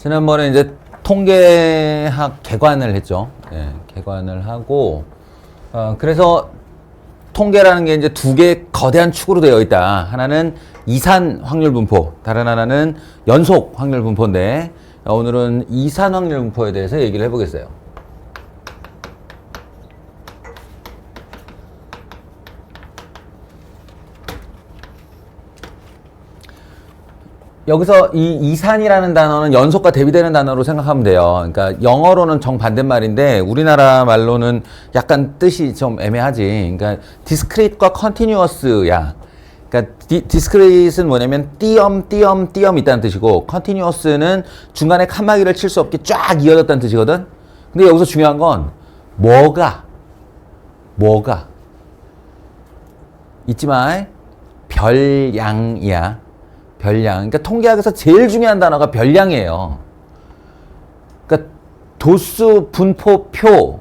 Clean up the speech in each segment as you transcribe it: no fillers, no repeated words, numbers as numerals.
지난번에 이제 통계학 개관을 했죠. 예, 개관을 하고, 그래서 통계라는 게 이제 두 개의 거대한 축으로 되어 있다. 하나는 이산 확률 분포, 다른 하나는 연속 확률 분포인데, 오늘은 이산 확률 분포에 대해서 얘기를 해보겠어요. 여기서 이 이산이라는 단어는 연속과 대비되는 단어로 생각하면 돼요. 그러니까 영어로는 정반대말인데 우리나라 말로는 약간 뜻이 좀 애매하지. 그러니까 discrete과 continuous야. 그러니까 discrete는 뭐냐면 띄엄 있다는 뜻이고 continuous는 중간에 칸막이를 칠 수 없게 쫙 이어졌다는 뜻이거든. 근데 여기서 중요한 건 뭐가 잊지 마. 별량이야. 별량. 그러니까 통계학에서 제일 중요한 단어가 별량이에요. 그러니까 도수 분포표,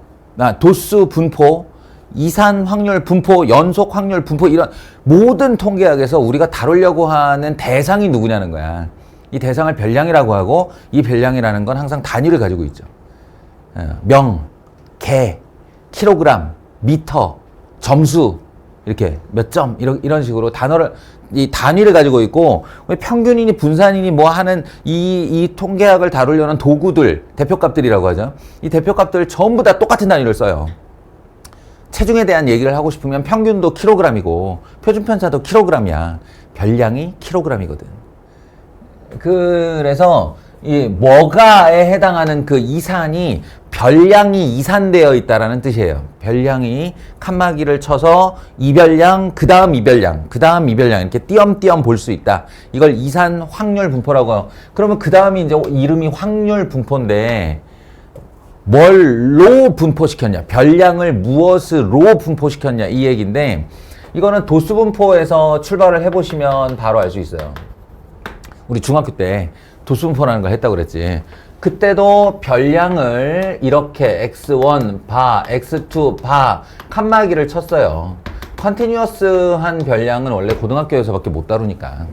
도수 분포, 이산 확률 분포, 연속 확률 분포 이런 모든 통계학에서 우리가 다루려고 하는 대상이 누구냐는 거야. 이 대상을 별량이라고 하고 이 별량이라는 건 항상 단위를 가지고 있죠. 명, 개, 킬로그램, 미터, 점수 이렇게 몇 점 이런 식으로 이 단위를 가지고 있고 평균이니 분산이니 뭐 하는 이 통계학을 다루려는 도구들 대표값들이라고 하죠. 이 대표값들 전부 다 똑같은 단위를 써요. 체중에 대한 얘기를 하고 싶으면 평균도 킬로그램이고 표준 편차도 킬로그램이야. 별량이 킬로그램이거든. 그래서 이 뭐가에 해당하는 그 이산이 별량이 이산되어 있다라는 뜻이에요. 별량이 칸막이를 쳐서 이별량, 그 다음 이별량, 그 다음 이별량 이렇게 띄엄띄엄 볼 수 있다. 이걸 이산 확률 분포라고 해요. 그러면 그 다음이 이제 이름이 확률 분포인데 뭘로 분포시켰냐? 별량을 무엇으로 분포시켰냐? 이 얘기인데 이거는 도수 분포에서 출발을 해보시면 바로 알 수 있어요. 우리 중학교 때 도수 분포라는 걸 했다고 그랬지. 그때도 별량을 이렇게 x1 바, x2 바 칸막이를 쳤어요. 컨티뉴어스한 별량은 원래 고등학교에서밖에 못 다루니까.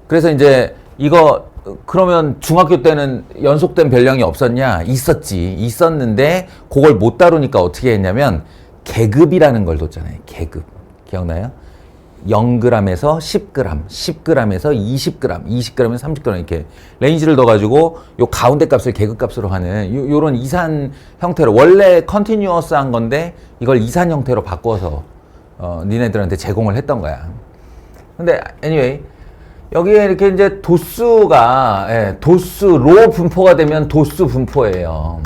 그래서 이제 이거 그러면 중학교 때는 연속된 별량이 없었냐? 있었는데 그걸 못 다루니까 어떻게 했냐면 계급이라는 걸 뒀잖아요. 계급. 기억나요? 0g에서 10g, 10g에서 20g, 20g에서 30g 이렇게 레인지를 넣어가지고 요 가운데 값을 계급값으로 하는 요런 이산 형태로 원래 컨티뉴어스한 건데 이걸 이산 형태로 바꿔서 니네들한테 제공을 했던 거야. 근데 anyway 여기에 이렇게 이제 도수가 도수로 분포가 되면 도수 분포예요.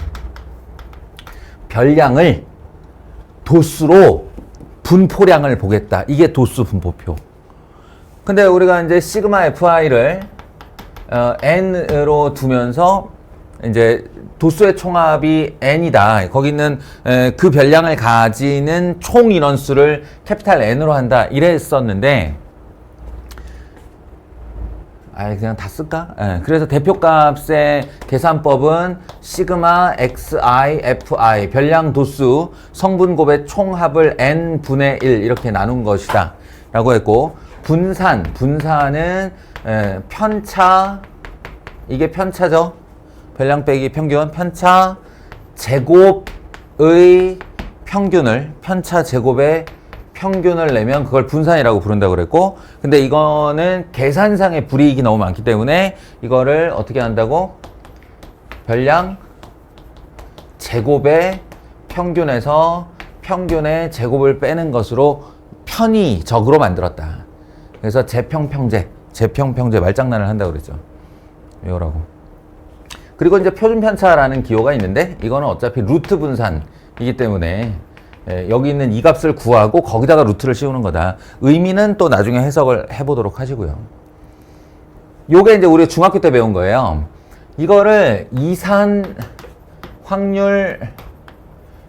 별량을 도수로 분포량을 보겠다. 이게 도수 분포표. 근데 우리가 이제 시그마 fi를 n으로 두면서 이제 도수의 총합이 n이다. 거기 있는 그 별량을 가지는 총 인원수를 캐피탈 N으로 한다. 이랬었는데 그냥 다 쓸까? 그래서 대표값의 계산법은 시그마 xi fi 별량 도수 성분곱의 총합을 n분의 1 이렇게 나눈 것이다 라고 했고 분산은 편차 이게 편차죠. 별량 빼기 평균 편차 제곱의 평균을 편차 제곱의 평균을 내면 그걸 분산이라고 부른다고 그랬고 근데 이거는 계산상의 불이익이 너무 많기 때문에 이거를 어떻게 한다고? 별량 제곱의 평균에서 평균의 제곱을 빼는 것으로 편의적으로 만들었다. 그래서 재평평제 말장난을 한다고 그랬죠. 이거라고. 그리고 이제 표준편차라는 기호가 있는데 이거는 어차피 루트 분산이기 때문에 여기 있는 이 값을 구하고 거기다가 루트를 씌우는 거다. 의미는 또 나중에 해석을 해보도록 하시고요. 요게 이제 우리 중학교 때 배운 거예요. 이거를 이산 확률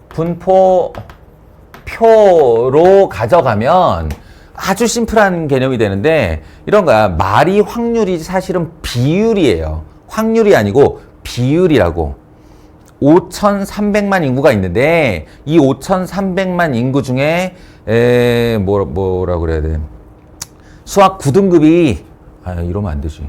분포 표로 가져가면 아주 심플한 개념이 되는데 이런 거야. 말이 확률이지 사실은 비율이에요. 확률이 아니고 비율이라고. 5,300만 인구가 있는데 이 5,300만 인구 중에 뭐라 그래야 돼? 수학 9등급이 이러면 안 되지.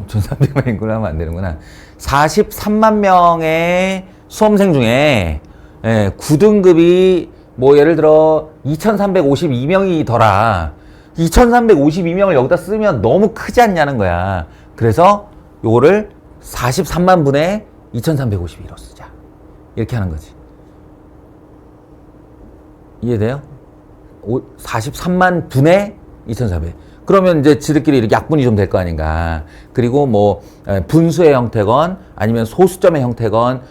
1300만 인구를 하면 안 되는구나. 43만 명의 수험생 중에 9등급이 뭐 예를 들어 2352명이더라. 2352명을 여기다 쓰면 너무 크지 않냐는 거야. 그래서 요거를 43만 분의 2352로 쓰자. 이렇게 하는 거지. 이해돼요? 43만 분의 2400. 그러면 이제 지들끼리 이렇게 약분이 좀 될 거 아닌가. 그리고 뭐 분수의 형태건 아니면 소수점의 형태건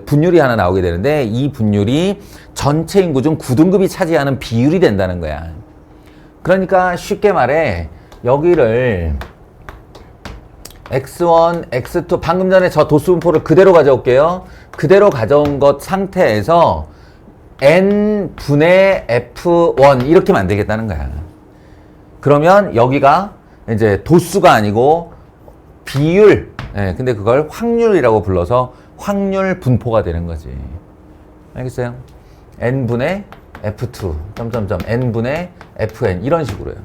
분율이 하나 나오게 되는데 이 분율이 전체 인구 중 9등급이 차지하는 비율이 된다는 거야. 그러니까 쉽게 말해 여기를 x1, x2 방금 전에 저 도수분포를 그대로 가져올게요. 그대로 가져온 것 상태에서 n분의 f1 이렇게 만들겠다는 거야. 그러면 여기가 이제 도수가 아니고 비율, 근데 그걸 확률이라고 불러서 확률 분포가 되는 거지. 알겠어요? n분의 f2, n분의 fn 이런 식으로요.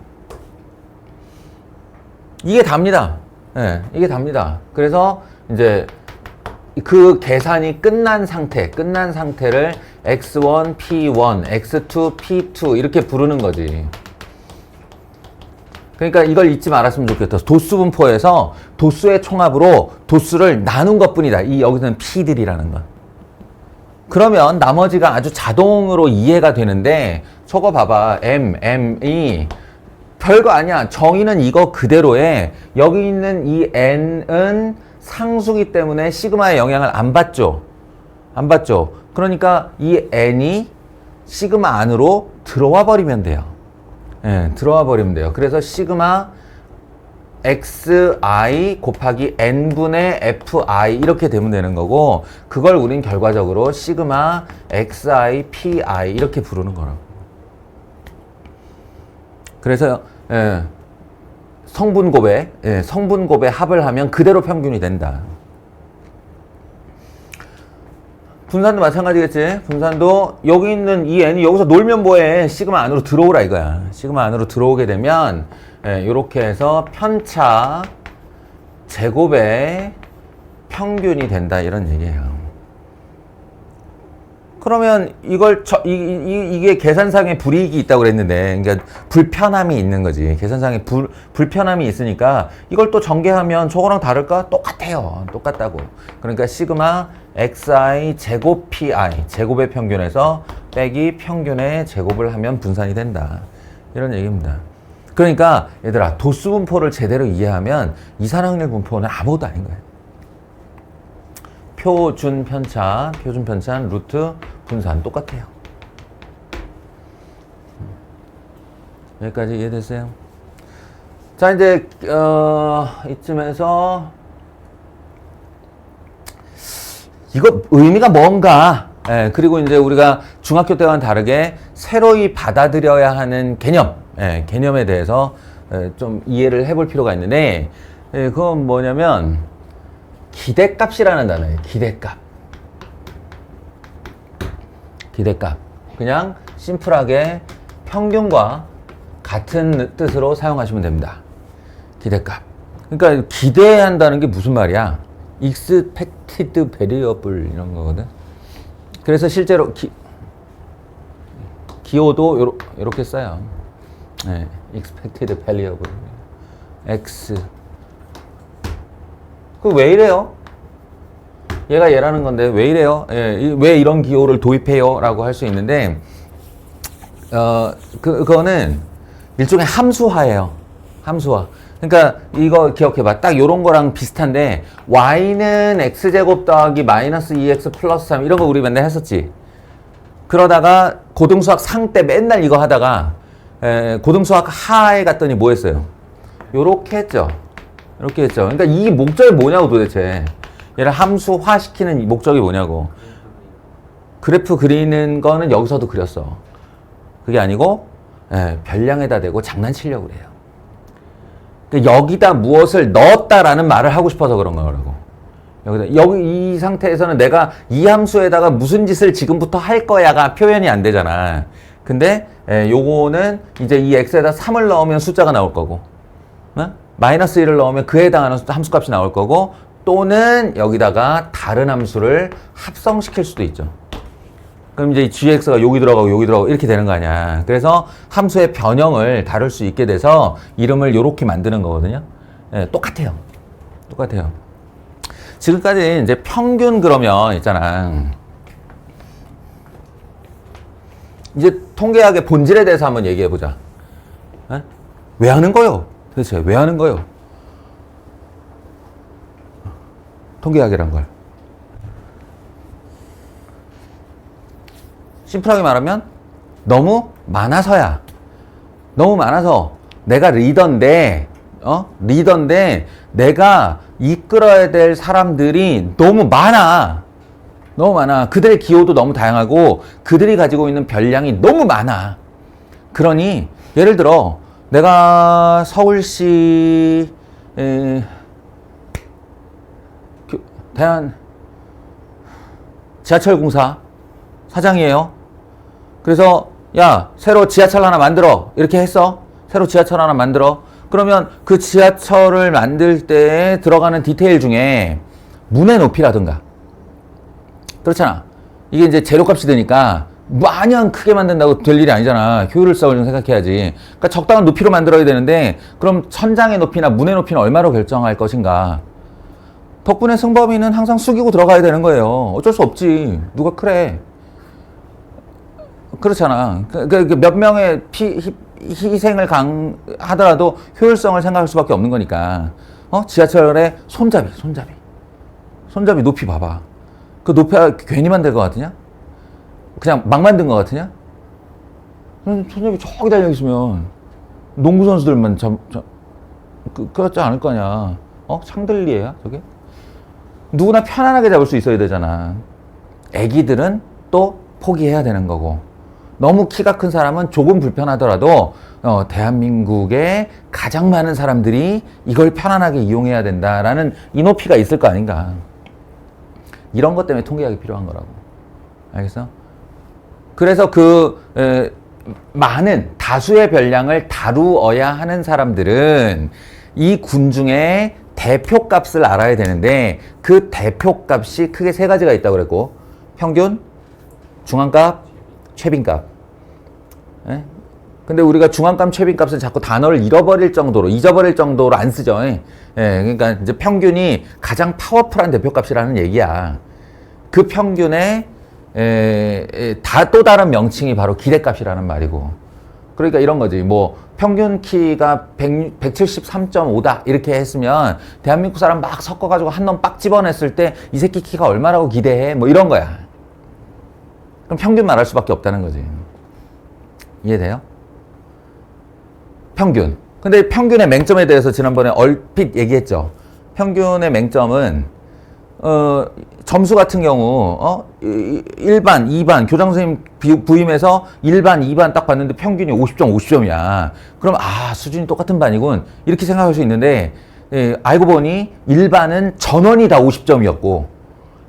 이게 답니다. 이게 답니다. 그래서 이제 그 계산이 끝난 상태를 x1, p1, x2, p2 이렇게 부르는 거지. 그러니까 이걸 잊지 말았으면 좋겠다. 도수 분포에서 도수의 총합으로 도수를 나눈 것뿐이다. 이 여기서는 p들이라는 건. 그러면 나머지가 아주 자동으로 이해가 되는데 저거 봐봐. m이 별거 아니야. 정의는 이거 그대로에 여기 있는 이 n은 상수기 때문에 시그마의 영향을 안 받죠. 안 받죠. 그러니까 이 n이 시그마 안으로 들어와 버리면 돼요. 들어와 버리면 돼요. 그래서 시그마 xi 곱하기 n분의 fi 이렇게 되면 되는 거고 그걸 우린 결과적으로 시그마 xi pi 이렇게 부르는 거라고. 그래서 성분곱의 합을 하면 그대로 평균이 된다. 분산도 마찬가지겠지. 분산도 여기 있는 이 n이 여기서 놀면 뭐해. 시그마 안으로 들어오라 이거야. 시그마 안으로 들어오게 되면 이렇게 해서 편차 제곱의 평균이 된다 이런 얘기예요. 그러면 이걸 이게 계산상의 불이익이 있다고 그랬는데, 그러니까 불편함이 있는 거지. 계산상의 불편함이 있으니까 이걸 또 전개하면 저거랑 다를까? 똑같아요. 똑같다고. 그러니까 시그마 xi 제곱 pi 제곱의 평균에서 빼기 평균의 제곱을 하면 분산이 된다. 이런 얘기입니다. 그러니까 얘들아 도수 분포를 제대로 이해하면 이산확률 분포는 아무것도 아닌 거야. 표준 편차, 루트 분산 똑같아요. 여기까지 이해됐어요? 자, 이제 이쯤에서 이거 의미가 뭔가, 그리고 이제 우리가 중학교 때와는 다르게 새로이 받아들여야 하는 개념, 개념에 대해서 좀 이해를 해볼 필요가 있는데, 그건 뭐냐면 기대값이라는 단어예요. 기대값. 그냥 심플하게 평균과 같은 뜻으로 사용하시면 됩니다. 기대값. 그러니까 기대한다는 게 무슨 말이야? expected variable 이런 거거든. 그래서 실제로 기호도 이렇게 써요. expected variable. x. 그 왜 이래요? 얘가 얘라는 건데 왜 이래요? 왜 이런 기호를 도입해요? 라고 할 수 있는데 그거는 일종의 함수화예요. 함수화. 그러니까 이거 기억해봐. 딱 요런 거랑 비슷한데 y는 x제곱 더하기 마이너스 2x 플러스 3 이런 거 우리 맨날 했었지. 그러다가 고등수학 상 때 맨날 이거 하다가 고등수학 하에 갔더니 뭐 했어요? 요렇게 했죠. 이렇게 했죠. 그러니까 이 목적이 뭐냐고 도대체. 얘를 함수화 시키는 이 목적이 뭐냐고. 그래프 그리는 거는 여기서도 그렸어. 그게 아니고 별량에다 대고 장난치려고 그래요. 그러니까 여기다 무엇을 넣었다라는 말을 하고 싶어서 그런 거라고. 여기 이 상태에서는 내가 이 함수에다가 무슨 짓을 지금부터 할 거야가 표현이 안 되잖아. 근데 요거는 이제 이 x에다 3을 넣으면 숫자가 나올 거고. 마이너스 1을 넣으면 그에 해당하는 함수값이 나올 거고, 또는 여기다가 다른 함수를 합성시킬 수도 있죠. 그럼 이제 gx가 여기 들어가고 이렇게 되는 거 아니야. 그래서 함수의 변형을 다룰 수 있게 돼서 이름을 요렇게 만드는 거거든요. 예, 똑같아요. 지금까지 이제 평균 그러면 있잖아. 이제 통계학의 본질에 대해서 한번 얘기해 보자. 왜 하는 거요? 도대체 왜 하는 거요? 통계학이란 걸. 심플하게 말하면 너무 많아서야. 너무 많아서 내가 리더인데 내가 이끌어야 될 사람들이 너무 많아. 그들의 기호도 너무 다양하고 그들이 가지고 있는 별량이 너무 많아. 그러니 예를 들어 내가 서울시 대한 지하철공사 사장이에요. 그래서 야, 새로 지하철 하나 만들어. 이렇게 했어. 새로 지하철 하나 만들어. 그러면 그 지하철을 만들 때 들어가는 디테일 중에 문의 높이라든가, 그렇잖아. 이게 이제 재료값이 되니까 마냥 크게 만든다고 될 일이 아니잖아. 효율성을 좀 생각해야지. 그러니까 적당한 높이로 만들어야 되는데, 그럼 천장의 높이나 문의 높이는 얼마로 결정할 것인가. 덕분에 승범이는 항상 숙이고 들어가야 되는 거예요. 어쩔 수 없지. 누가 그래. 그렇잖아. 몇 명의 희생을 하더라도 효율성을 생각할 수밖에 없는 거니까. 지하철의 손잡이 높이 봐봐. 그 높이가 괜히 만들 것 같으냐? 그냥 막 만든 것 같으냐? 손잡이 저기 달려있으면 농구 선수들만 그렇지 않을 거 아니야. 샹들리에야 저게? 누구나 편안하게 잡을 수 있어야 되잖아. 애기들은 또 포기해야 되는 거고, 너무 키가 큰 사람은 조금 불편하더라도 대한민국의 가장 많은 사람들이 이걸 편안하게 이용해야 된다라는 이 높이가 있을 거 아닌가. 이런 것 때문에 통계학이 필요한 거라고. 알겠어? 그래서 많은 다수의 별량을 다루어야 하는 사람들은 이 군 중에 대표값을 알아야 되는데, 그 대표값이 크게 세 가지가 있다고 그랬고, 평균, 중앙값, 최빈값. 예? 근데 우리가 중앙값, 최빈값은 자꾸 단어를 잊어버릴 정도로 안 쓰죠. 예? 그러니까 이제 평균이 가장 파워풀한 대표값이라는 얘기야. 그 평균의 또 다른 명칭이 바로 기대값이라는 말이고. 그러니까 이런 거지. 뭐 평균 키가 173.5다 이렇게 했으면 대한민국 사람 막 섞어가지고 한 놈 빡 집어냈을 때 이 새끼 키가 얼마라고 기대해? 뭐 이런 거야. 그럼 평균 말할 수밖에 없다는 거지. 이해돼요? 평균. 근데 평균의 맹점에 대해서 지난번에 얼핏 얘기했죠. 평균의 맹점은 점수 같은 경우 1반, 2반 교장 선생님 부임해서 1반, 2반 딱 봤는데 평균이 50점, 50점이야. 그럼 수준이 똑같은 반이군. 이렇게 생각할 수 있는데, 알고 보니 1반은 전원이 다 50점이었고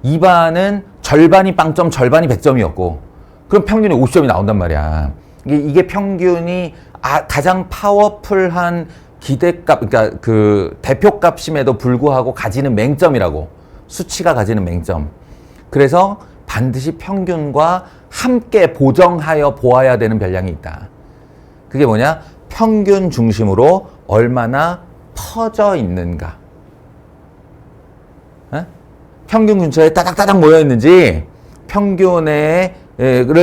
2반은 절반이 빵점, 절반이 100점이었고, 그럼 평균이 50점이 나온단 말이야. 이게 평균이 가장 파워풀한 기대값, 그러니까 그 대표값임에도 불구하고 가지는 맹점이라고. 수치가 가지는 맹점. 그래서 반드시 평균과 함께 보정하여 보아야 되는 별량이 있다. 그게 뭐냐? 평균 중심으로 얼마나 퍼져 있는가. 평균 근처에 따닥따닥 모여 있는지, 평균을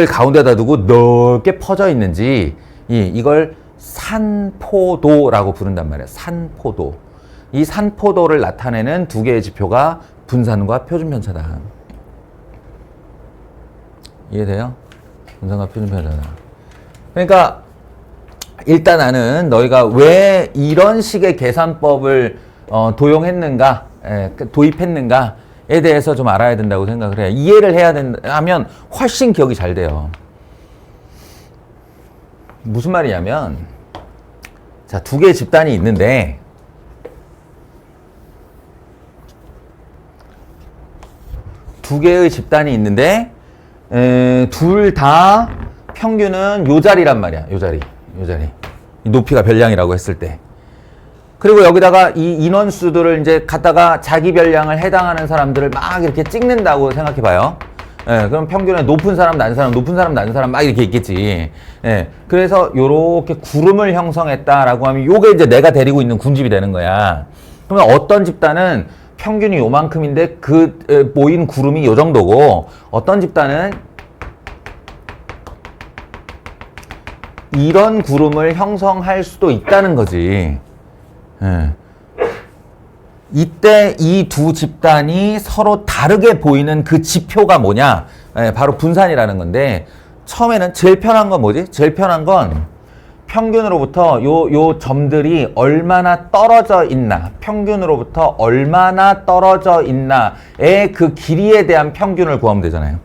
가운데다 두고 넓게 퍼져 있는지, 이걸 산포도라고 부른단 말이야. 산포도. 이 산포도를 나타내는 두 개의 지표가 분산과 표준편차다. 이해돼요? 분산과 표준편차다. 그러니까 일단 나는 너희가 왜 이런 식의 계산법을 도용했는가, 도입했는가에 대해서 좀 알아야 된다고 생각을 해요. 이해를 해야 하면 훨씬 기억이 잘 돼요. 무슨 말이냐면, 자, 두 개의 집단이 있는데, 둘 다 평균은 요 자리란 말이야. 요 자리. 높이가 별량이라고 했을 때. 그리고 여기다가 이 인원수들을 이제 갖다가 자기 별량을 해당하는 사람들을 막 이렇게 찍는다고 생각해 봐요. 예, 그럼 평균에 높은 사람, 낮은 사람, 높은 사람, 낮은 사람 막 이렇게 있겠지. 예, 그래서 요렇게 구름을 형성했다라고 하면 요게 이제 내가 데리고 있는 군집이 되는 거야. 그러면 어떤 집단은 평균이 요만큼인데 그 모인 구름이 요 정도고, 어떤 집단은 이런 구름을 형성할 수도 있다는 거지. 예. 이때 이 두 집단이 서로 다르게 보이는 그 지표가 뭐냐? 예, 바로 분산이라는 건데, 처음에는 제일 편한 건 뭐지? 제일 편한 건 평균으로부터 요 점들이 얼마나 떨어져 있나, 평균으로부터 얼마나 떨어져 있나의 그 길이에 대한 평균을 구하면 되잖아요.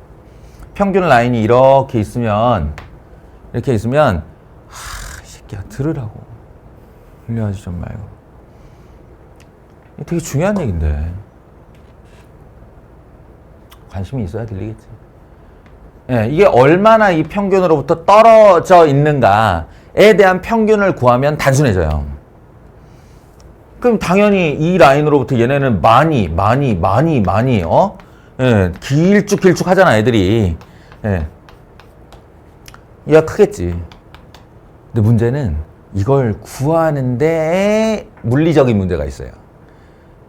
평균 라인이 이렇게 있으면, 이 새끼야, 들으라고. 흘려하지 좀 말고. 되게 중요한 얘기인데. 관심이 있어야 들리겠지. 예, 이게 얼마나 이 평균으로부터 떨어져 있는가에 대한 평균을 구하면 단순해져요. 그럼 당연히 이 라인으로부터 얘네는 많이, 예, 길쭉길쭉 하잖아, 애들이. 예. 얘가 크겠지. 근데 문제는 이걸 구하는데 물리적인 문제가 있어요.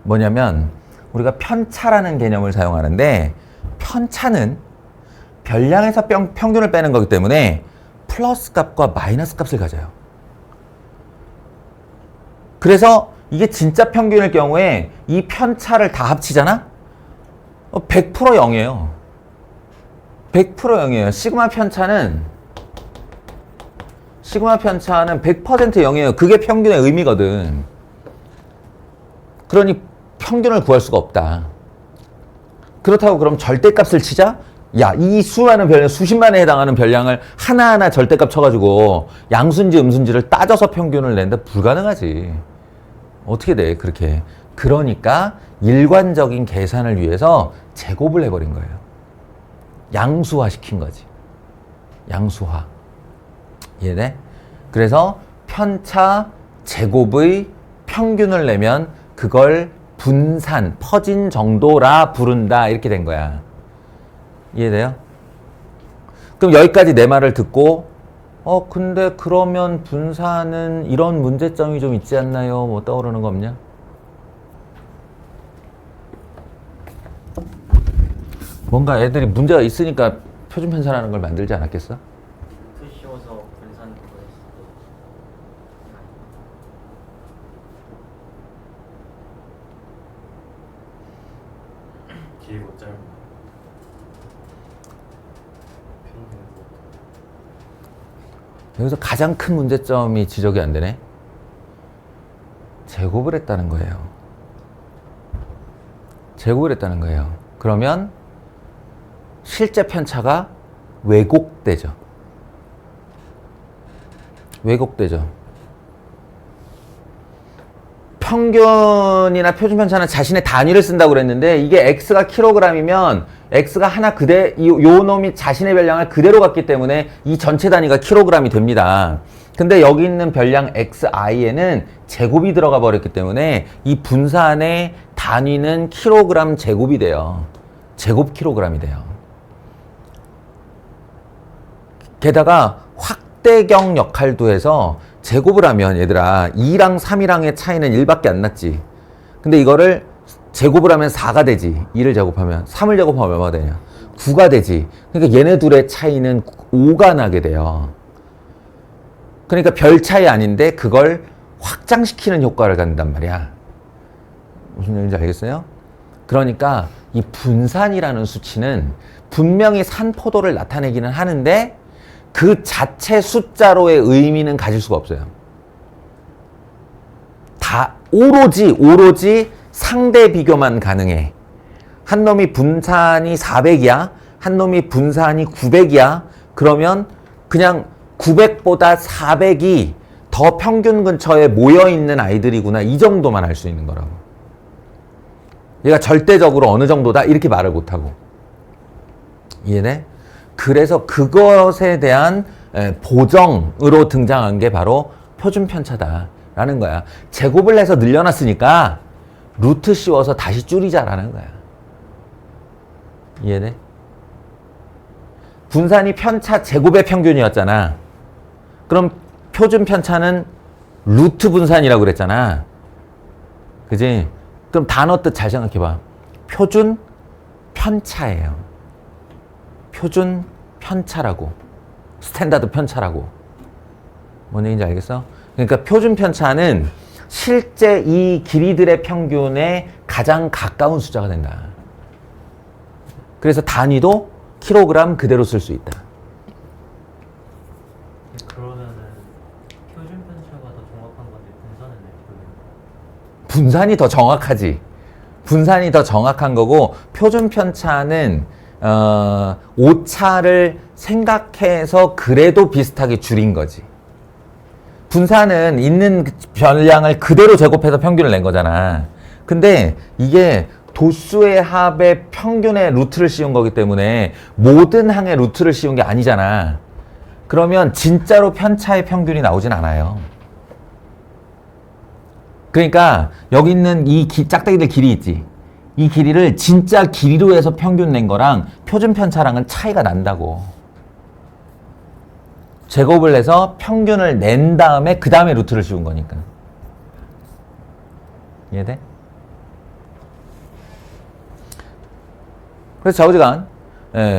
뭐냐면 우리가 편차라는 개념을 사용하는데, 편차는 별량에서 평균을 빼는 거기 때문에 플러스 값과 마이너스 값을 가져요. 그래서 이게 진짜 평균일 경우에 이 편차를 다 합치잖아? 100% 0이에요. 100% 0이에요. 시그마 편차는 100% 0이에요. 그게 평균의 의미거든. 그러니 평균을 구할 수가 없다. 그렇다고 그럼 절대값을 치자? 야, 이 수많은 별량, 수십만에 해당하는 별량을 하나하나 절대값 쳐가지고 양수인지 음수인지를 따져서 평균을 낸다? 불가능하지. 어떻게 돼, 그렇게. 그러니까 일관적인 계산을 위해서 제곱을 해버린 거예요. 양수화 시킨 거지. 양수화. 이해돼? 그래서 편차 제곱의 평균을 내면 그걸 분산, 퍼진 정도라 부른다, 이렇게 된 거야. 이해돼요? 그럼 여기까지 내 말을 듣고 근데 그러면 분산은 이런 문제점이 좀 있지 않나요? 뭐 떠오르는 거 없냐? 뭔가 애들이 문제가 있으니까 표준 편차라는 걸 만들지 않았겠어? 쉬워서 분산 그거 했어도 길고 짧고 여기서 가장 큰 문제점이 지적이 안 되네. 제곱을 했다는 거예요. 제곱을 했다는 거예요. 그러면 실제 편차가 왜곡되죠. 왜곡되죠. 평균이나 표준 편차는 자신의 단위를 쓴다고 그랬는데, 이게 x가 킬로그램이면 x가 하나 요 놈이 자신의 별량을 그대로 갖기 때문에 이 전체 단위가 킬로그램이 됩니다. 근데 여기 있는 별량 xi에는 제곱이 들어가 버렸기 때문에 이 분산의 단위는 킬로그램 제곱이 돼요. 제곱 킬로그램이 돼요. 게다가 확대경 역할도 해서 제곱을 하면, 얘들아, 2랑 3이랑의 차이는 1밖에 안 났지. 근데 이거를 제곱을 하면 4가 되지. 2를 제곱하면. 3을 제곱하면 얼마가 되냐? 9가 되지. 그러니까 얘네 둘의 차이는 5가 나게 돼요. 그러니까 별 차이 아닌데 그걸 확장시키는 효과를 갖는단 말이야. 무슨 얘기인지 알겠어요? 그러니까 이 분산이라는 수치는 분명히 산포도를 나타내기는 하는데 그 자체 숫자로의 의미는 가질 수가 없어요. 다 오로지 상대 비교만 가능해. 한 놈이 분산이 400이야. 한 놈이 분산이 900이야. 그러면 그냥 900보다 400이 더 평균 근처에 모여있는 아이들이구나. 이 정도만 알 수 있는 거라고. 얘가 절대적으로 어느 정도다 이렇게 말을 못하고. 이해돼? 그래서 그것에 대한 보정으로 등장한 게 바로 표준 편차다. 라는 거야. 제곱을 해서 늘려놨으니까 루트 씌워서 다시 줄이자라는 거야. 이해돼? 분산이 편차 제곱의 평균이었잖아. 그럼 표준 편차는 루트 분산이라고 그랬잖아. 그지? 그럼 단어 뜻 잘 생각해봐. 표준 편차예요. 표준 편차라고. 스탠다드 편차라고. 뭔 얘기인지 알겠어? 그러니까 표준 편차는 실제 이 길이들의 평균에 가장 가까운 숫자가 된다. 그래서 단위도 킬로그램 그대로 쓸 수 있다. 그러면은 표준 편차가 더 정확한 건데 분산은 왜 분산이 더 정확하지. 분산이 더 정확한 거고 표준 편차는 오차를 생각해서 그래도 비슷하게 줄인 거지. 분산은 있는 변량을 그대로 제곱해서 평균을 낸 거잖아. 근데 이게 도수의 합의 평균의 루트를 씌운 거기 때문에 모든 항의 루트를 씌운 게 아니잖아. 그러면 진짜로 편차의 평균이 나오진 않아요. 그러니까 여기 있는 이 짝대기들 길이 있지. 이 길이를 진짜 길이로 해서 평균 낸 거랑 표준 편차랑은 차이가 난다고. 제곱을 해서 평균을 낸 다음에 그 다음에 루트를 씌운 거니까. 이해돼? 그래서 좌우지간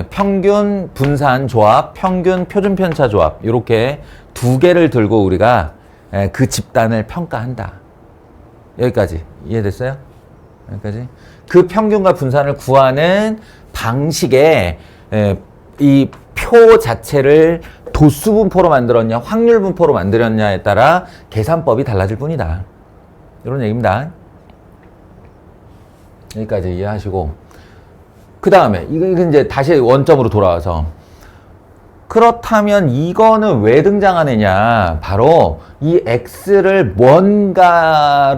평균 분산 조합, 평균 표준 편차 조합 이렇게 두 개를 들고 우리가 그 집단을 평가한다. 여기까지 이해됐어요? 여기까지. 그 평균과 분산을 구하는 방식에 이 표 자체를 도수 분포로 만들었냐 확률 분포로 만들었냐에 따라 계산법이 달라질 뿐이다. 이런 얘기입니다. 여기까지 이해하시고 그 다음에 이거 이제 다시 원점으로 돌아와서 그렇다면 이거는 왜 등장한 애냐. 바로 이 X를 뭔가로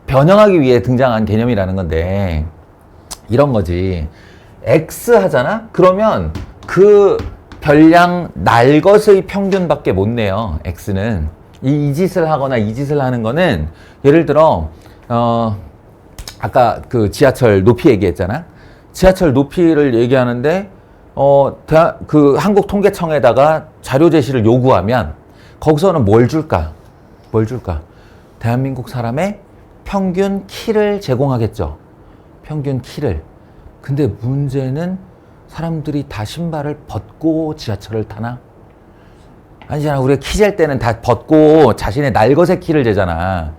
변형하기 위해 등장한 개념이라는 건데 이런 거지. X 하잖아? 그러면 그 별량 날 것의 평균밖에 못 내요. X는. 이 짓을 하거나 이 짓을 하는 거는 예를 들어 아까 그 지하철 높이 얘기했잖아. 지하철 높이를 얘기하는데 그 한국통계청에다가 자료 제시를 요구하면 거기서는 뭘 줄까? 뭘 줄까? 대한민국 사람의 평균 키를 제공하겠죠. 평균 키를. 근데 문제는 사람들이 다 신발을 벗고 지하철을 타나? 아니잖아. 우리가 키 잴 때는 다 벗고 자신의 날것의 키를 재잖아.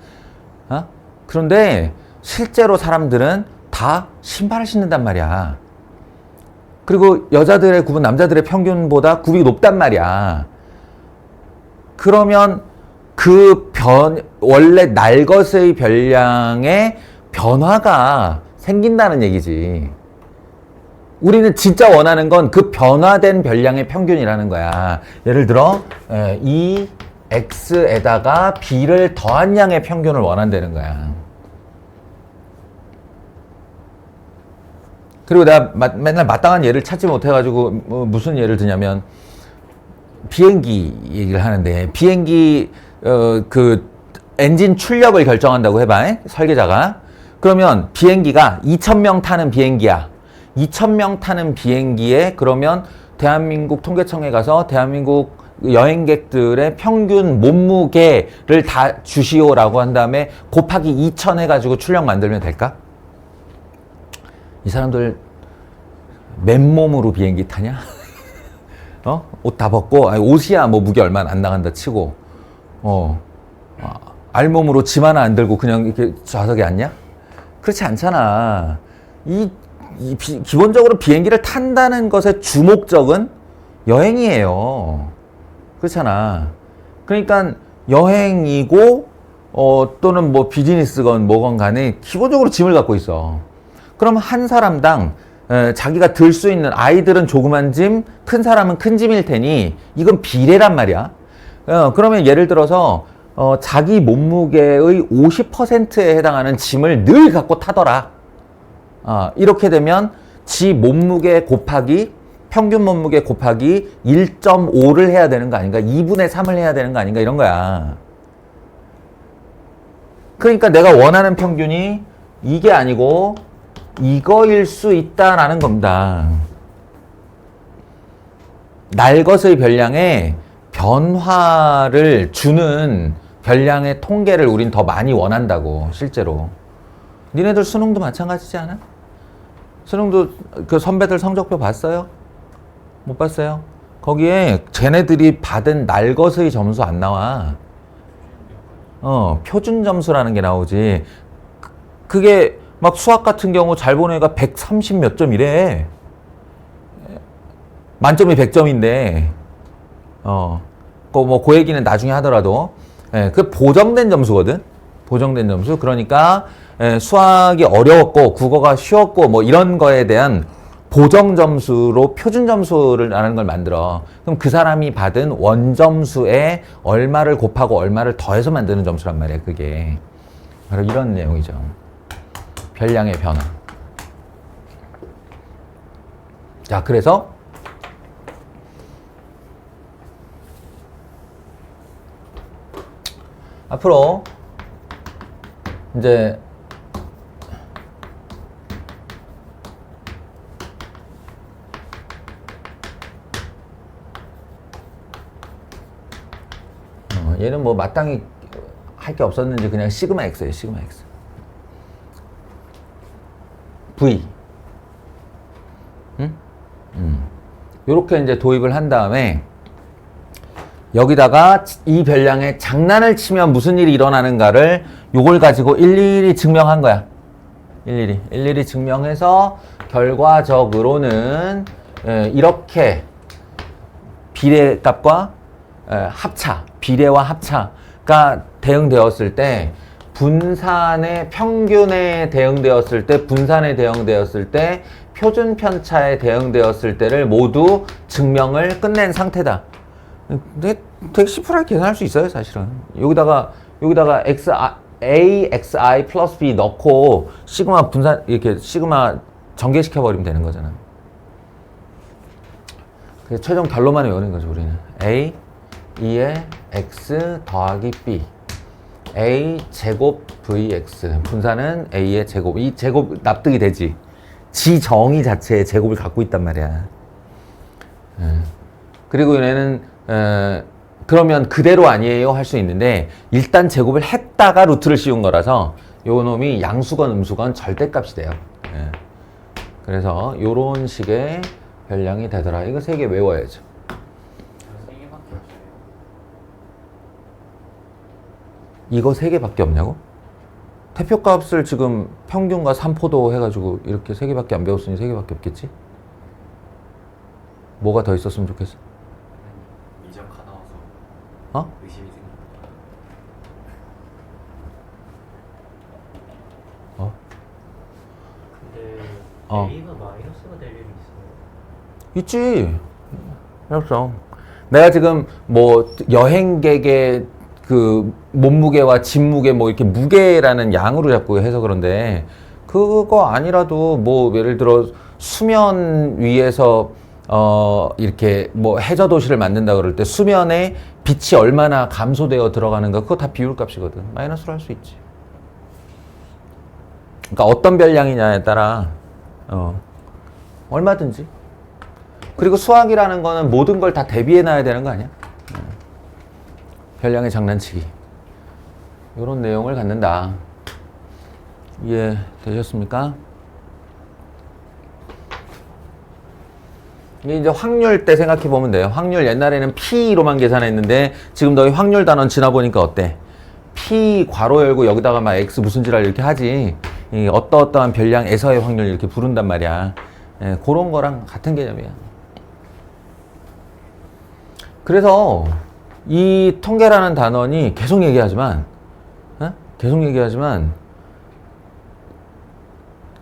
그런데 실제로 사람들은 다 신발을 신는단 말이야. 그리고 여자들의 굽은 남자들의 평균보다 굽이 높단 말이야. 그러면 그 원래 날것의 별량의 변화가 생긴다는 얘기지. 우리는 진짜 원하는 건 그 변화된 별량의 평균이라는 거야. 예를 들어 이 X에다가 B를 더한 양의 평균을 원한다는 거야. 그리고 내가 맨날 마땅한 예를 찾지 못해가지고 무슨 예를 드냐면 비행기 얘기를 하는데 비행기 그 엔진 출력을 결정한다고 해봐. 설계자가. 그러면 비행기가 2,000명 타는 비행기야. 2,000명 타는 비행기에 그러면 대한민국 통계청에 가서 대한민국 여행객들의 평균 몸무게를 다 주시오라고 한 다음에 곱하기 2,000 해가지고 출력 만들면 될까? 이 사람들 맨몸으로 비행기 타냐? 옷 다 벗고, 아니, 옷이야 뭐 무게 얼마 안 나간다 치고, 알몸으로 짐 하나 안 들고 그냥 이렇게 좌석에 앉냐? 그렇지 않잖아. 기본적으로 비행기를 탄다는 것의 주목적은 여행이에요. 그렇잖아. 그러니까 여행이고, 또는 뭐 비즈니스건 뭐건 간에 기본적으로 짐을 갖고 있어. 그럼 한 사람당 자기가 들 수 있는, 아이들은 조그만 짐, 큰 사람은 큰 짐일 테니 이건 비례란 말이야. 그러면 예를 들어서 자기 몸무게의 50%에 해당하는 짐을 늘 갖고 타더라. 이렇게 되면 지 몸무게 곱하기 평균 몸무게 곱하기 1.5를 해야 되는 거 아닌가? 2분의 3을 해야 되는 거 아닌가? 이런 거야. 그러니까 내가 원하는 평균이 이게 아니고 이거일 수 있다라는 겁니다. 날 것의 별량에 변화를 주는 별량의 통계를 우린 더 많이 원한다고, 실제로. 니네들 수능도 마찬가지지 않아? 수능도 그 선배들 성적표 봤어요? 못 봤어요? 거기에 쟤네들이 받은 날 것의 점수 안 나와. 표준 점수라는 게 나오지. 그게 막 수학 같은 경우 잘 보는 애가 130 몇 점이래. 만점이 100점인데, 그 얘기는 나중에 하더라도, 그 보정된 점수거든? 보정된 점수. 그러니까, 수학이 어려웠고, 국어가 쉬웠고, 뭐 이런 거에 대한 보정 점수로 표준 점수를 라는 걸 만들어. 그럼 그 사람이 받은 원점수에 얼마를 곱하고 얼마를 더해서 만드는 점수란 말이야, 그게. 바로 이런 내용이죠. 별량의 변화. 자, 그래서 앞으로 이제 얘는 뭐 마땅히 할 게 없었는지 그냥 시그마 x예요, 시그마 x. v. 요렇게 이제 도입을 한 다음에 여기다가 이 별량에 장난을 치면 무슨 일이 일어나는가를 요걸 가지고 일일이 증명한 거야. 일일이 증명해서 결과적으로는 이렇게 비례값과 합차, 비례와 합차가 대응되었을 때 분산의 평균에 대응되었을 때, 분산에 대응되었을 때, 표준 편차에 대응되었을 때를 모두 증명을 끝낸 상태다. 근데 되게 심플하게 계산할 수 있어요, 사실은. 여기다가 AXI 플러스 B 넣고 시그마 분산, 이렇게 시그마 전개시켜버리면 되는 거잖아. 그래서 최종 결론만 외우는 거죠, 우리는. A, 2의 X 더하기 B. A 제곱 VX. 분산은 A의 제곱. 이 제곱 납득이 되지. 지 정의 자체의 제곱을 갖고 있단 말이야. 그리고 얘는 그러면 그대로 아니에요 할 수 있는데 일단 제곱을 했다가 루트를 씌운 거라서 요 놈이 양수건 음수건 절대값이 돼요. 그래서 요런 식의 별량이 되더라. 이거 3개 외워야죠. 이거 3개밖에 없냐고? 대표값을 지금 평균과 3포도 해가지고 이렇게 3개밖에 안 배웠으니 3개밖에 없겠지? 뭐가 더 있었으면 좋겠어? 미적화 나와서 의심이 생깁니다. 근데 A가 마이너스가 될 일이 있어요? 있지. 없어. 내가 지금 뭐 여행객의 그 몸무게와 짐무게 뭐 이렇게 무게라는 양으로 자꾸 해서 그런데 그거 아니라도 뭐 예를 들어 수면 위에서 이렇게 뭐 해저 도시를 만든다 그럴 때 수면에 빛이 얼마나 감소되어 들어가는가 그거 다 비율 값이거든. 마이너스로 할 수 있지. 그러니까 어떤 별량이냐에 따라 얼마든지. 그리고 수학이라는 거는 모든 걸 다 대비해 놔야 되는 거 아니야? 별량의 장난치기. 이런 내용을 갖는다. 이해되셨습니까? 이게 이제 확률 때 생각해 보면 돼요. 확률 옛날에는 P로만 계산했는데 지금 너희 확률 단원 지나보니까 어때? P 괄호 열고 여기다가 막 X 무슨 지랄 이렇게 하지. 이 어떠어떠한 별량에서의 확률 이렇게 부른단 말이야. 그런 거랑 같은 개념이야. 그래서 이 통계라는 단원이 계속 얘기하지만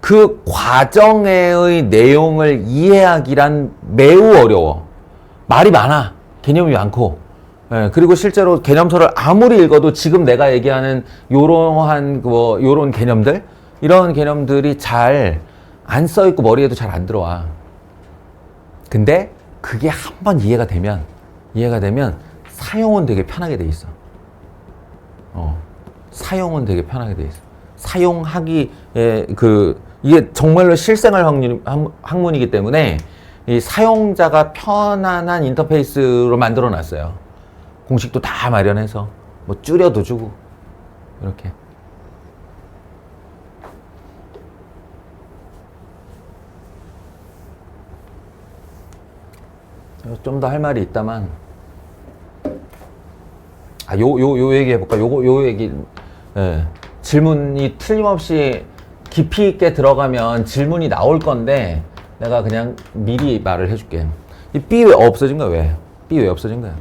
그 과정의 내용을 이해하기란 매우 어려워. 말이 많아. 개념이 많고. 그리고 실제로 개념서를 아무리 읽어도 지금 내가 얘기하는 요런 개념들, 이런 개념들이 잘 안 써있고 머리에도 잘 안 들어와. 근데 그게 한번 이해가 되면 사용은 되게 편하게 돼 있어. 사용은 되게 편하게 돼 있어. 사용하기에 이게 정말로 실생활 학문이기 때문에 이 사용자가 편안한 인터페이스로 만들어 놨어요. 공식도 다 마련해서 뭐 줄여도 주고 이렇게. 좀 더 할 말이 있다만 요 얘기 해볼까? 요 얘기. 예. 질문이 틀림없이 깊이 있게 들어가면 질문이 나올 건데 내가 그냥 미리 말을 해줄게. 이 B 왜 없어진 거야? 왜? B 왜 없어진 거야?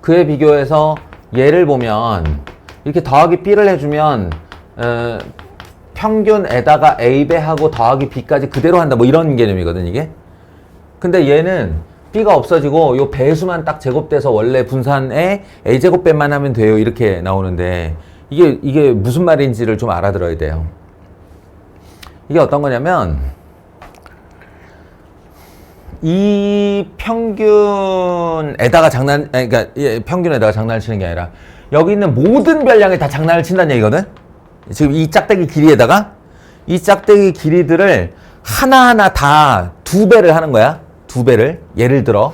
그에 비교해서 얘를 보면 이렇게 더하기 B를 해주면 평균에다가 A배하고 더하기 B까지 그대로 한다 뭐 이런 개념이거든 이게. 근데 얘는 B가 없어지고 요 배수만 딱 제곱돼서 원래 분산에 A제곱배만 하면 돼요 이렇게 나오는데 이게 무슨 말인지를 좀 알아들어야 돼요. 이게 어떤 거냐면 이 평균에다가 그러니까 평균에다가 장난을 치는 게 아니라 여기 있는 모든 별량에 다 장난을 친다는 얘기거든. 지금 이 짝대기 길이에다가 이 짝대기 길이들을 하나하나 다 2배를 하는 거야. 2배를. 예를 들어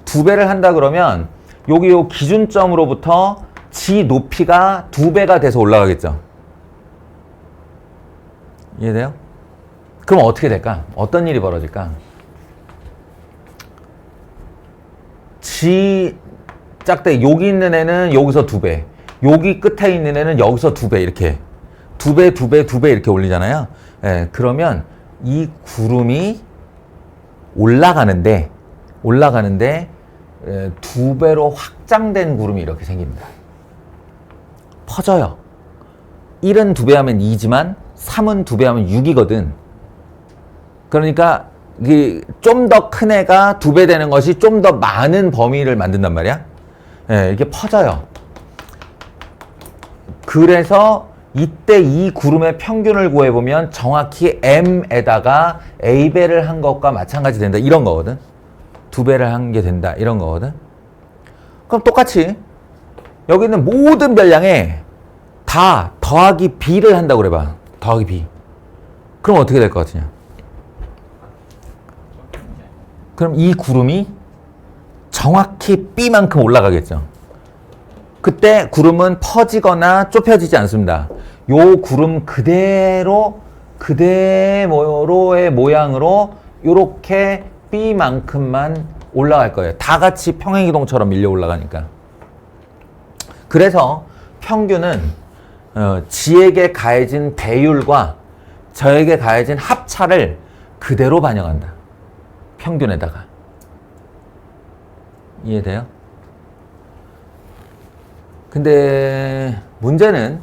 2배를 한다 그러면 여기 요 기준점으로부터 지 높이가 2배가 돼서 올라가겠죠. 이해돼요? 그럼 어떻게 될까? 어떤 일이 벌어질까? 지 짝대기 여기 있는 애는 여기서 2배, 여기 끝에 있는 애는 여기서 2배 이렇게 2배 이렇게 올리잖아요. 예, 그러면 이 구름이 올라가는데 2배로 확장된 구름이 이렇게 생깁니다. 퍼져요. 1은 2배 하면 2지만 3은 2배 하면 6이거든. 그러니까 좀 더 큰 애가 2배 되는 것이 좀 더 많은 범위를 만든단 말이야. 예, 이렇게 퍼져요. 그래서 이때 이 구름의 평균을 구해보면 정확히 M에다가 A배를 한 것과 마찬가지 된다. 이런 거거든. 2배를 한 게 된다. 이런 거거든. 그럼 똑같이 여기 있는 모든 별량에 다 더하기 B를 한다고 그래봐. 더하기 B. 그럼 어떻게 될 것 같으냐? 그럼 이 구름이 정확히 B만큼 올라가겠죠. 그때 구름은 퍼지거나 좁혀지지 않습니다. 요 구름 그대로의 모양으로 요렇게 B만큼만 올라갈 거예요. 다 같이 평행이동처럼 밀려 올라가니까. 그래서 평균은 지에게 가해진 배율과 저에게 가해진 합차를 그대로 반영한다. 평균에다가. 이해돼요? 근데 문제는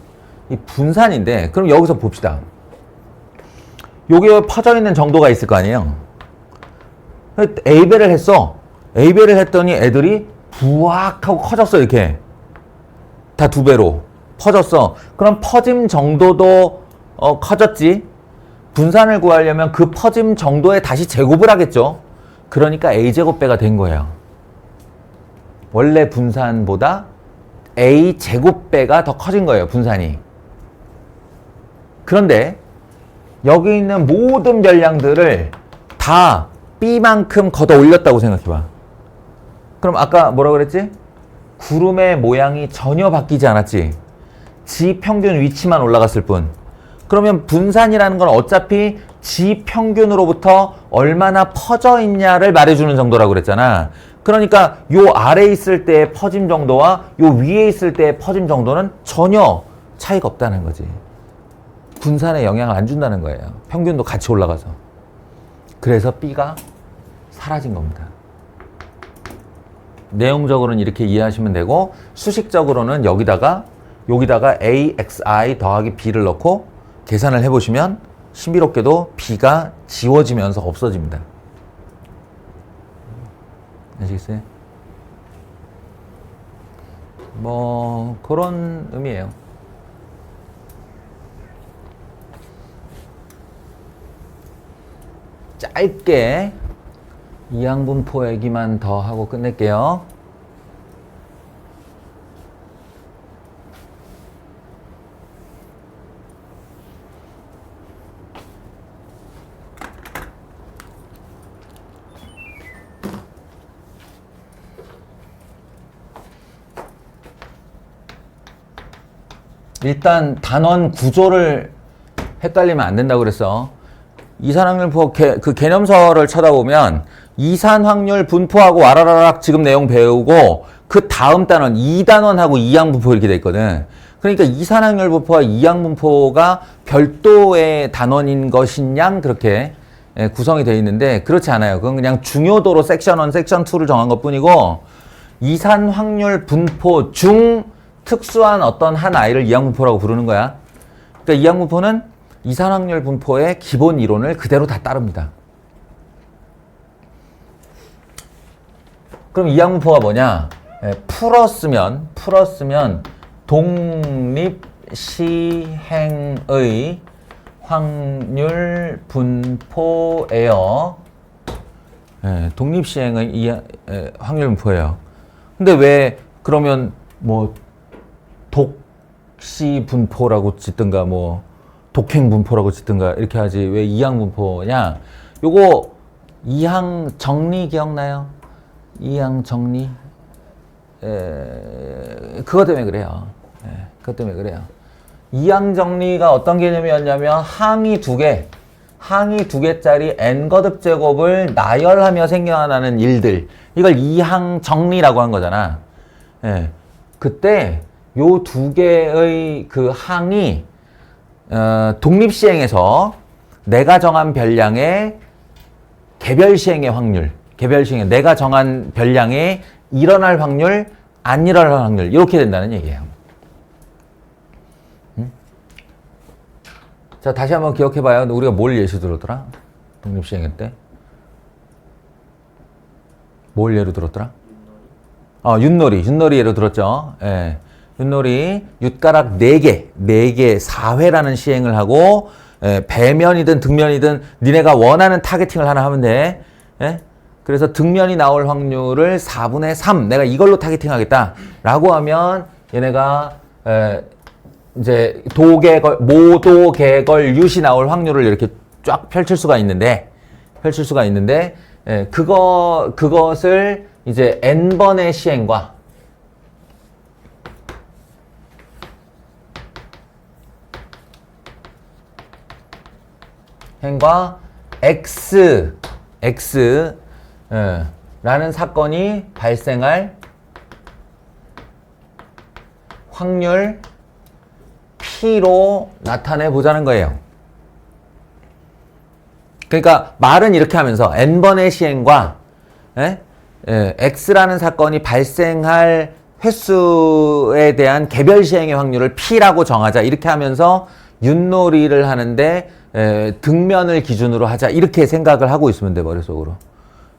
이 분산인데, 그럼 여기서 봅시다. 여기에 퍼져 있는 정도가 있을 거 아니에요. A배를 했어. A배를 했더니 애들이 부악 하고 커졌어. 이렇게 다 2배로 퍼졌어. 그럼 퍼짐 정도도 커졌지. 분산을 구하려면 그 퍼짐 정도에 다시 제곱을 하겠죠. 그러니까 A제곱배가 된 거예요. 원래 분산보다 A제곱배가 더 커진 거예요. 분산이. 그런데 여기 있는 모든 별량들을 다 B만큼 걷어 올렸다고 생각해봐. 그럼 아까 뭐라 그랬지? 구름의 모양이 전혀 바뀌지 않았지. 지 평균 위치만 올라갔을 뿐. 그러면 분산이라는 건 어차피 지 평균으로부터 얼마나 퍼져 있냐를 말해주는 정도라고 그랬잖아. 그러니까 요 아래에 있을 때의 퍼짐 정도와 요 위에 있을 때의 퍼짐 정도는 전혀 차이가 없다는 거지. 분산에 영향을 안 준다는 거예요. 평균도 같이 올라가서. 그래서 B가 사라진 겁니다. 내용적으로는 이렇게 이해하시면 되고, 수식적으로는 여기다가 AXI 더하기 B를 넣고 계산을 해보시면 신비롭게도 B가 지워지면서 없어집니다. 아시겠어요? 뭐 그런 의미예요. 짧게 이항분포 얘기만 더 하고 끝낼게요. 일단 단원 구조를 헷갈리면 안 된다고 그랬어. 이산확률 분포 그 개념서를 쳐다보면 이산 확률 분포하고 와라라락 지금 내용 배우고 그 다음 단원 2단원하고 2항 분포 이렇게 돼 있거든. 그러니까 이산 확률 분포와 2항 분포가 별도의 단원인 것인 그렇게 구성이 되어 있는데 그렇지 않아요. 그건 그냥 중요도로 섹션 1, 섹션 2를 정한 것뿐이고 이산 확률 분포 중 특수한 어떤 한 아이를 이항 분포라고 부르는 거야. 그러니까 이항 분포는 이산 확률 분포의 기본 이론을 그대로 다 따릅니다. 그럼 이항 분포가 뭐냐? 풀었으면 독립시행의 확률 분포예요. 독립시행의 확률 분포예요. 근데 왜 그러면 뭐 독시 분포라고 짓든가 뭐 독행 분포라고 짓든가 이렇게 하지 왜 이항 분포냐? 요거 이항 정리 기억나요? 이항 정리 그것 때문에 그래요. 그것 때문에 그래요. 이항 정리가 어떤 개념이었냐면 항이 두 개짜리 n 거듭 제곱을 나열하며 생겨나는 일들 이걸 이항 정리라고 한 거잖아. 그때 요 두 개의 그 항이 독립시행에서 내가 정한 별량의 개별시행의 확률, 내가 정한 별량의 일어날 확률, 안 일어날 확률 이렇게 된다는 얘기예요. 자, 다시 한번 기억해봐요. 우리가 뭘 예시 들었더라? 독립시행회 때? 뭘 예로 들었더라? 윷놀이 예로 들었죠. 윷놀이 윷가락 4개 4회라는 시행을 하고 배면이든 등면이든 니네가 원하는 타겟팅을 하나 하면 돼. 그래서 등면이 나올 확률을 4분의 3 내가 이걸로 타겟팅 하겠다 라고 하면 얘네가 이제 모도개걸 윷이 나올 확률을 이렇게 쫙 펼칠 수가 있는데 그것을 이제 n번의 시행과 x 라는 사건이 발생할 확률 P로 나타내 보자는 거예요. 그러니까 말은 이렇게 하면서 n번의 시행과 x라는 사건이 발생할 횟수에 대한 개별 시행의 확률을 P라고 정하자. 이렇게 하면서 윷놀이를 하는데 등면을 기준으로 하자. 이렇게 생각을 하고 있으면 돼, 머릿속으로.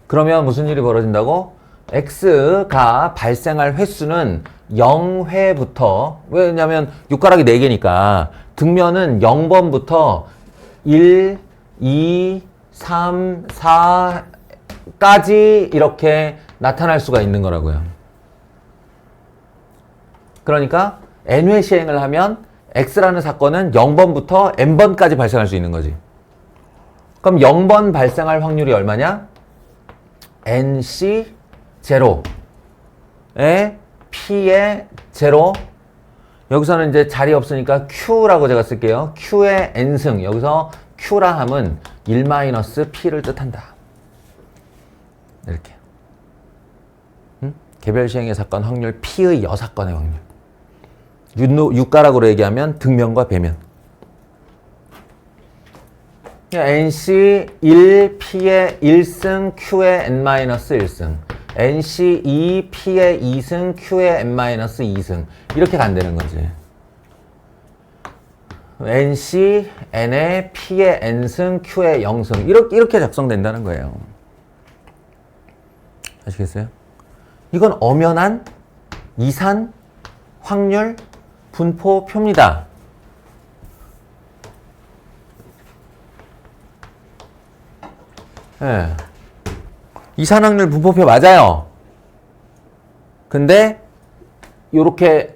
그러면 무슨 일이 벌어진다고? x가 발생할 횟수는 0회부터 왜냐면 윷가락이 4개니까 등면은 0번부터 1, 2, 3, 4까지 이렇게 나타날 수가 있는 거라고요. 그러니까 n회 시행을 하면 x라는 사건은 0번부터 n번까지 발생할 수 있는 거지. 그럼 0번 발생할 확률이 얼마냐? nc 제로에 p의 제로. 여기서는 이제 자리 없으니까 q라고 제가 쓸게요. q의 n승. 여기서 q라 함은 1-p를 뜻한다. 이렇게. 개별 시행의 사건 확률 p의 여사건의 확률. 윷가락으로 얘기하면 등면과 배면. nc 1 p의 1승 q의 n-1승. nc 2 p의 2승 q의 n-2승. 이렇게 간다는 거지. nc n의 p의 n승 q의 0승. 이렇게 작성된다는 거예요. 아시겠어요? 이건 엄연한 이산 확률 분포표입니다. 이산 확률 분포표 맞아요. 근데 요렇게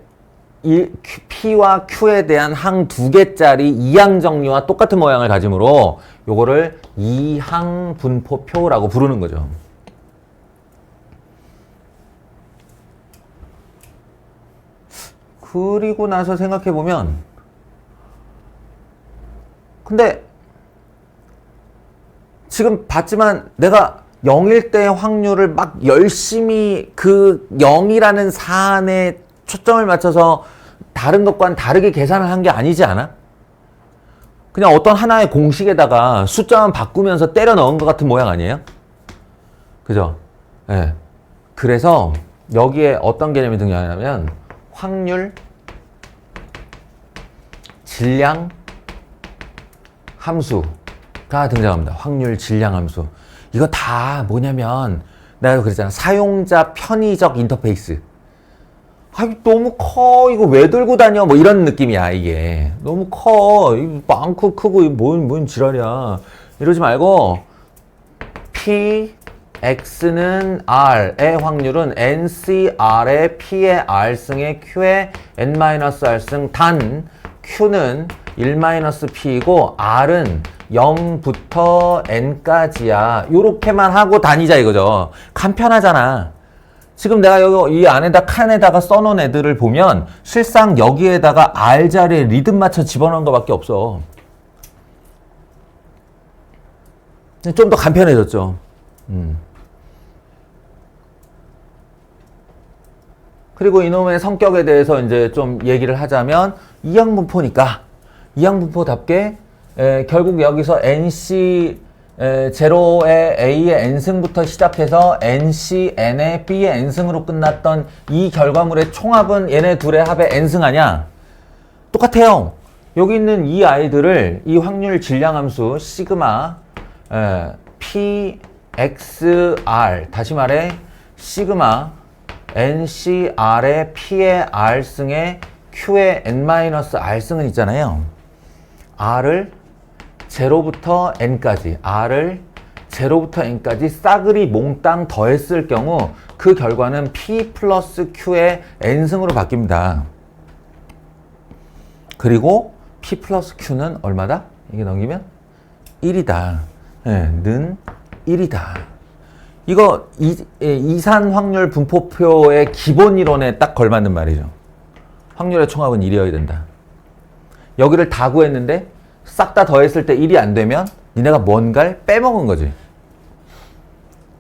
P와 Q에 대한 항 2개짜리 이항 정리와 똑같은 모양을 가지므로 요거를 이항 분포표라고 부르는 거죠. 그리고 나서 생각해 보면, 근데 지금 봤지만 내가 0일 때 확률을 막 열심히 그 0이라는 사안에 초점을 맞춰서 다른 것과는 다르게 계산을 한 게 아니지 않아? 그냥 어떤 하나의 공식에다가 숫자만 바꾸면서 때려 넣은 것 같은 모양 아니에요? 그죠? 예. 네. 그래서 여기에 어떤 개념이 등장하냐면 확률, 질량, 함수가 등장합니다. 확률, 질량, 함수. 이거 다 뭐냐면 내가 그랬잖아. 사용자 편의적 인터페이스. 아, 너무 커. 이거 왜 들고 다녀? 뭐 이런 느낌이야, 이게. 너무 커. 많고 크고 뭔 지랄이야. 이러지 말고 P, X는 R의 확률은 NCR의 P의 R승의 Q의 N-R승 단 Q는 1-P이고 R은 0부터 N까지야. 요렇게만 하고 다니자 이거죠. 간편하잖아. 지금 내가 여기 이 안에다 칸에다가 써놓은 애들을 보면 실상 여기에다가 R 자리에 리듬 맞춰 집어넣은 것밖에 없어. 좀 더 간편해졌죠. 그리고 이놈의 성격에 대해서 이제 좀 얘기를 하자면 이항분포니까 이항분포답게 결국 여기서 NC 제로의 A의 N승부터 시작해서 NC, N의 B의 N승으로 끝났던 이 결과물의 총합은 얘네 둘의 합의 N승 아냐? 똑같아요. 여기 있는 이 아이들을 이 확률 질량함수 시그마 P, X, R 다시 말해 시그마 NC, R의 P의 R승의 Q의 N-R승은 있잖아요. R을 제로부터 n까지, r을 제로부터 n까지 싸그리 몽땅 더했을 경우 그 결과는 p 플러스 q의 n승으로 바뀝니다. 그리고 p 플러스 q는 얼마다? 이게 넘기면 1이다. 네, 는 1이다. 이거 이산 확률 분포표의 기본 이론에 딱 걸맞는 말이죠. 확률의 총합은 1이어야 된다. 여기를 다 구했는데 싹 다 더했을 때 1이 안 되면 니네가 뭔가를 빼먹은 거지.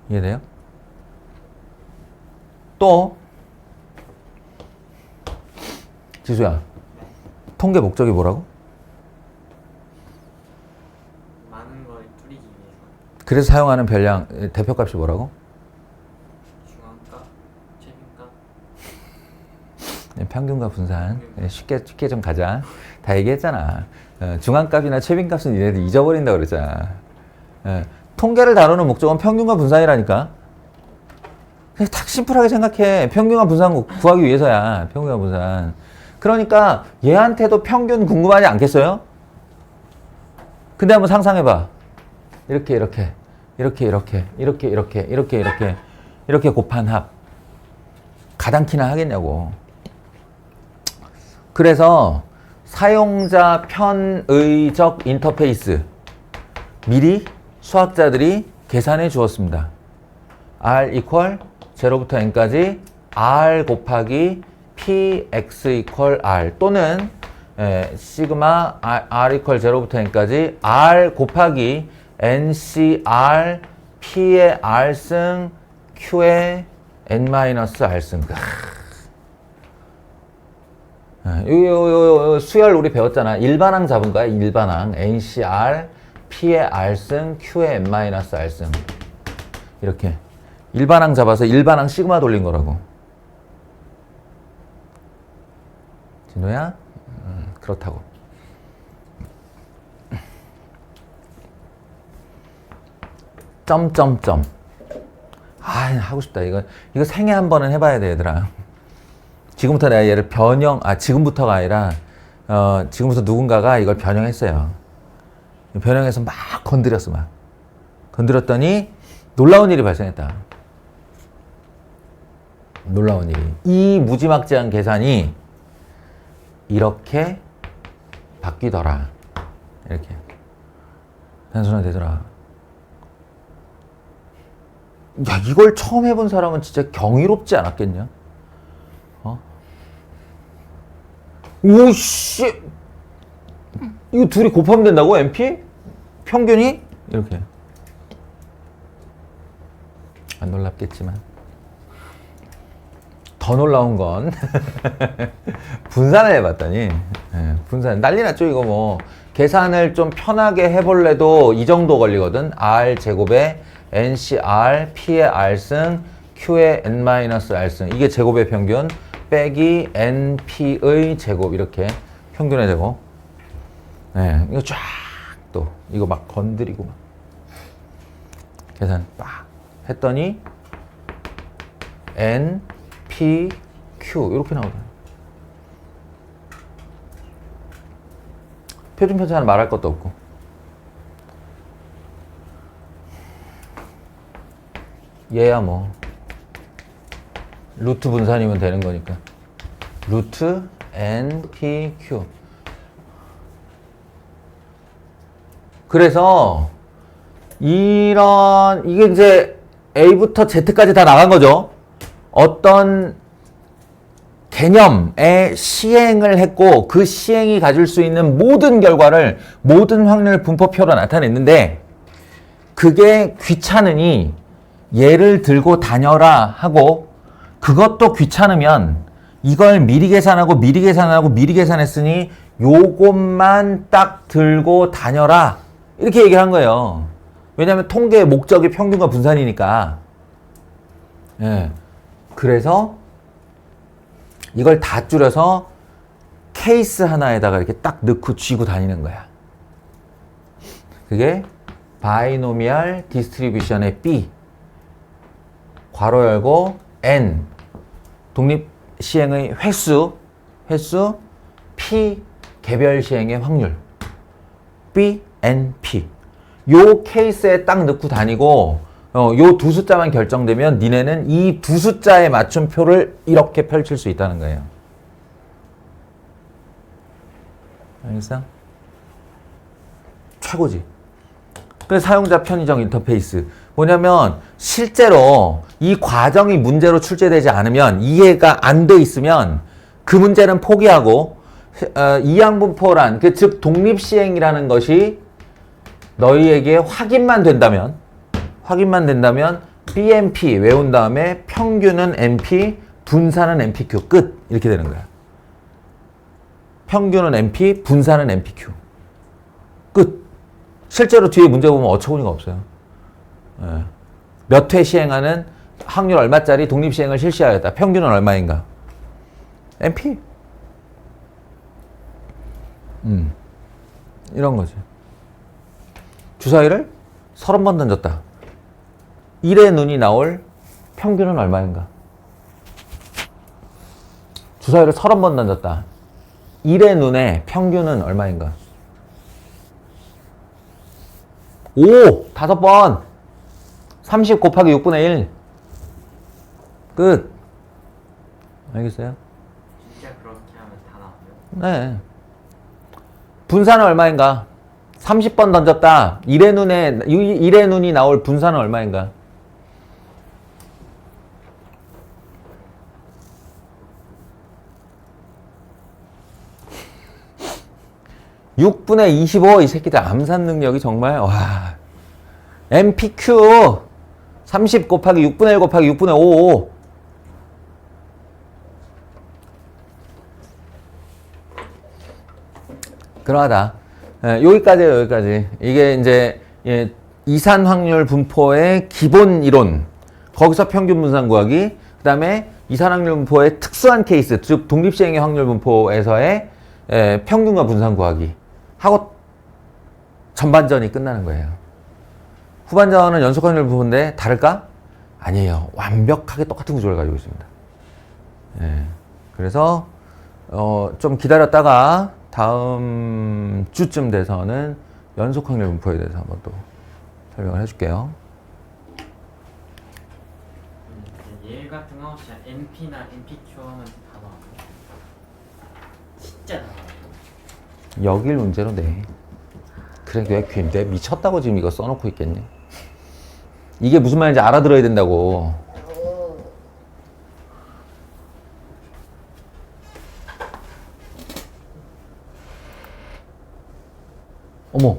이해돼요? 또 지수야, 통계 목적이 뭐라고? 많은 걸 줄이기 위해서 그래서 사용하는 별량 대표값이 뭐라고? 중앙값, 최빈값, 평균과 분산. 쉽게 좀 가자. 다 얘기했잖아. 중앙값이나 최빈값은 얘네들 잊어버린다고 그랬잖아. 통계를 다루는 목적은 평균과 분산이라니까. 그냥 딱 심플하게 생각해. 평균과 분산 구하기 위해서야. 평균과 분산. 그러니까 얘한테도 평균 궁금하지 않겠어요? 근데 한번 상상해봐. 이렇게 곱한 합. 가당키나 하겠냐고. 그래서 사용자 편의적 인터페이스 미리 수학자들이 계산해 주었습니다. R equal 0부터 n까지 R 곱하기 px equal R 또는 시그마 R equal 0부터 n까지 R 곱하기 ncr p의 r승 q의 n-r승. 수열 우리 배웠잖아. 일반항 잡은 거야. 일반항 NCR P의 R승 Q의 N-R승 이렇게 일반항 잡아서 일반항 시그마 돌린 거라고. 진호야? 그렇다고. 점점점. 아, 하고 싶다. 이거 생애 한 번은 해봐야 돼, 얘들아. 지금부터 내가 얘를 지금부터가 아니라, 지금부터 누군가가 이걸 변형했어요. 변형해서 막 건드렸어, 막. 건드렸더니 놀라운 일이 발생했다. 놀라운 일이. 이 무지막지한 계산이 이렇게 바뀌더라. 이렇게. 단순화되더라. 야, 이걸 처음 해본 사람은 진짜 경이롭지 않았겠냐? 오씨, 이거 둘이 곱하면 된다고? NP? 평균이? 이렇게. 안 놀랍겠지만 더 놀라운 건 분산을 해봤더니, 예, 분산 난리 났죠. 이거 뭐 계산을 좀 편하게 해볼래도 이 정도 걸리거든. R 제곱에 NCR P의 R승 Q의 N-R승, 이게 제곱의 평균 빼기 NP의 제곱, 이렇게 평균의 제곱. 네, 이거 쫙 또 이거 막 건드리고 막 계산 빡 했더니 N, P, Q 이렇게 나오잖아요. 표준 편차는 말할 것도 없고. 얘야 뭐 루트 분산이면 되는 거니까. 루트 N, P, Q. 그래서 이게 이제 A부터 Z까지 다 나간 거죠. 어떤 개념의 시행을 했고 그 시행이 가질 수 있는 모든 결과를 모든 확률 분포표로 나타냈는데, 그게 귀찮으니 얘를 들고 다녀라 하고, 그것도 귀찮으면 이걸 미리 계산하고 미리 계산하고 미리 계산했으니 요것만 딱 들고 다녀라, 이렇게 얘기를 한 거예요. 왜냐하면 통계의 목적이 평균과 분산이니까. 예. 그래서 이걸 다 줄여서 케이스 하나에다가 이렇게 딱 넣고 쥐고 다니는 거야. 그게 바이노미얼 디스트리뷰션의 B, 괄호 열고 N, 독립 시행의 횟수 P, 개별 시행의 확률 B, N, P. 요 케이스에 딱 넣고 다니고, 요 두 숫자만 결정되면 니네는 이 두 숫자에 맞춘 표를 이렇게 펼칠 수 있다는 거예요. 알겠어? 최고지. 그래서 사용자 편의적 인터페이스. 뭐냐면 실제로 이 과정이 문제로 출제되지 않으면, 이해가 안 돼 있으면 그 문제는 포기하고, 이항분포란, 즉 독립시행이라는 것이 너희에게 확인만 된다면 BMP 외운 다음에 평균은 NP, 분산은 NPQ, 끝. 이렇게 되는 거야. 평균은 NP, 분산은 NPQ, 끝. 실제로 뒤에 문제 보면 어처구니가 없어요. 예. 몇 회 시행하는 확률 얼마짜리 독립시행을 실시하였다. 평균은 얼마인가? NP. 이런 거지. 주사위를 30번 던졌다. 1의 눈이 나올 평균은 얼마인가? 주사위를 30번 던졌다. 1의 눈의 평균은 얼마인가? 5! 5번! 30 곱하기 6분의 1. 끝. 알겠어요? 진짜 그렇게 하면 다 나와요? 네. 분산은 얼마인가? 30번 던졌다. 1의 눈이 나올 분산은 얼마인가? (6분의 25) 이 새끼들 암산 능력이 정말 와. MPQ 30 곱하기 6분의 1 곱하기 6분의 5. 그러하다. 여기까지예요, 여기까지. 이게 이제 이산 확률 분포의 기본 이론. 거기서 평균 분산 구하기. 그 다음에 이산 확률 분포의 특수한 케이스, 즉 독립시행의 확률 분포에서의 평균과 분산 구하기. 하고 전반전이 끝나는 거예요. 후반전은 연속 확률 분포인데 다를까? 아니에요. 완벽하게 똑같은 구조를 가지고 있습니다. 그래서 좀 기다렸다가 다음 주쯤 돼서는 연속 확률 분포에 대해서 한번 또 설명을 해줄게요. 얘 같은 거 진짜 NP나 NPQ 하면 다 나와요. 진짜 다 나와요. 여길 문제로 내. 그래, 왜 괜데 미쳤다고 지금 이거 써놓고 있겠니? 이게 무슨 말인지 알아들어야 된다고. 어머